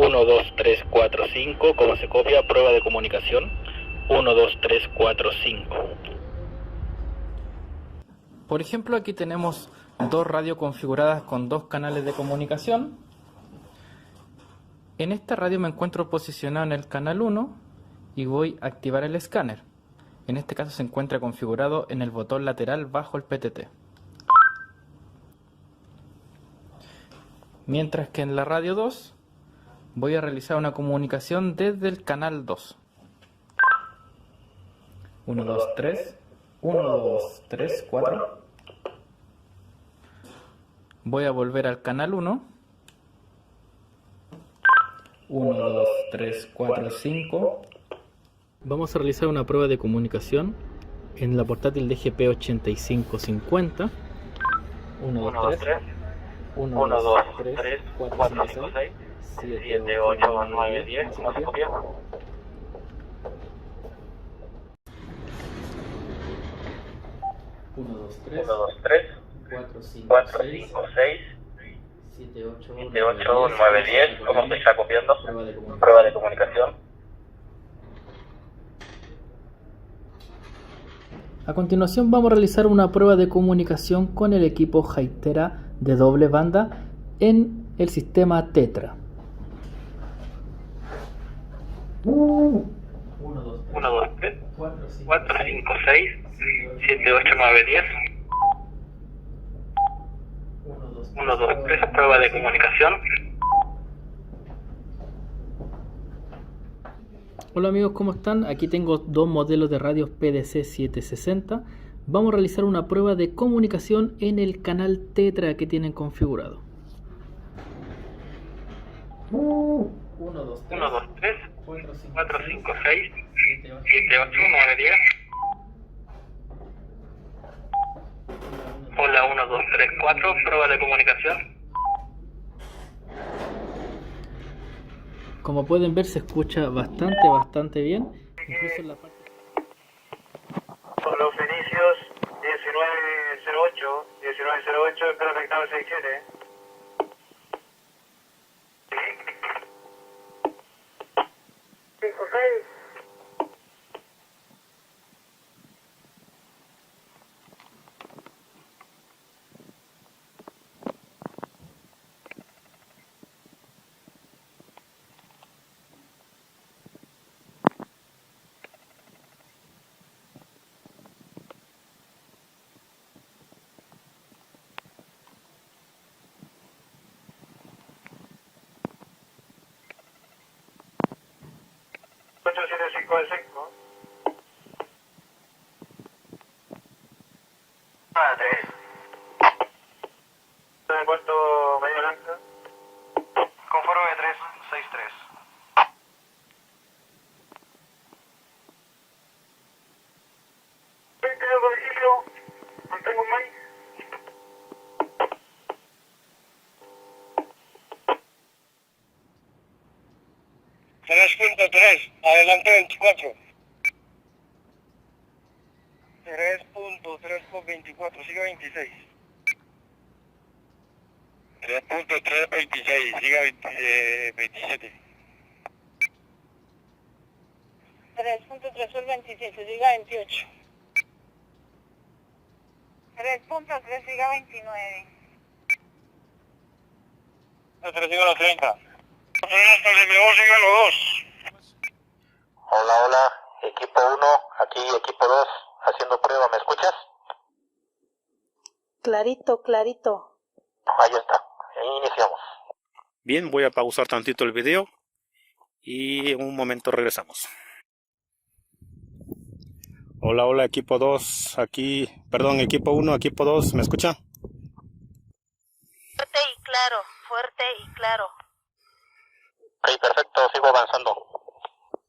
1, 2, 3, 4, 5. ¿Cómo se copia? Prueba de comunicación. 1, 2, 3, 4, 5. Por ejemplo, aquí tenemos dos radios configuradas con dos canales de comunicación. En esta radio me encuentro posicionado en el canal 1 y voy a activar el escáner. En este caso se encuentra configurado en el botón lateral bajo el PTT. Mientras que en la radio 2 voy a realizar una comunicación desde el canal 2. 1, 2, 3. 1, 2, 3, 4. Voy a volver al canal 1. 1, 2, 3, 4, 5. Vamos a realizar una prueba de comunicación en la portátil DGP 8550. 1, 2, 3. 1, 2, 3, 4, 5, 6, 7, 8, 9, 10. ¿Cómo se copia? 1, 2, 3, 4, 5, 6, 7, 8, 9, 10. ¿Cómo se está copiando? Prueba de comunicación. A continuación vamos a realizar una prueba de comunicación con el equipo Hytera de doble banda en el sistema Tetra. 1, 2, 3, 4, 5, 6, 7, 8, 9, 10. 1, 2, 3, prueba de comunicación. Hola amigos, ¿cómo están? Aquí tengo dos modelos de radios PDC 760. Vamos a realizar una prueba de comunicación en el canal Tetra que tienen configurado. 1, 2, 3, 4, 5, 6, 7, 8, 9, 10. Hola, 1, 2, 3, 4, prueba de comunicación. Como pueden ver, se escucha bastante bien. Incluso en la parte... Son los inicios 1908, espero afectado 67. 5, 6. De 5. 3. En el puerto medio blanca. Conforme 363. Mantengo un maíz. 3.3, adelante 24. 3.3 por 24, sigue 26. 3.3, 26, sigue 27. 3.3 por 27, siga 28. 3.3, siga 29. 3 sigue los 30. Hasta el MO sigue los 2. Hola, equipo 1, aquí equipo 2, haciendo prueba, ¿me escuchas? Clarito. Ahí está, ahí iniciamos. Bien, voy a pausar tantito el video y en un momento regresamos. Hola equipo 2, aquí, perdón, equipo 1, equipo 2, ¿me escucha? Fuerte y claro. Ok, perfecto, sigo avanzando.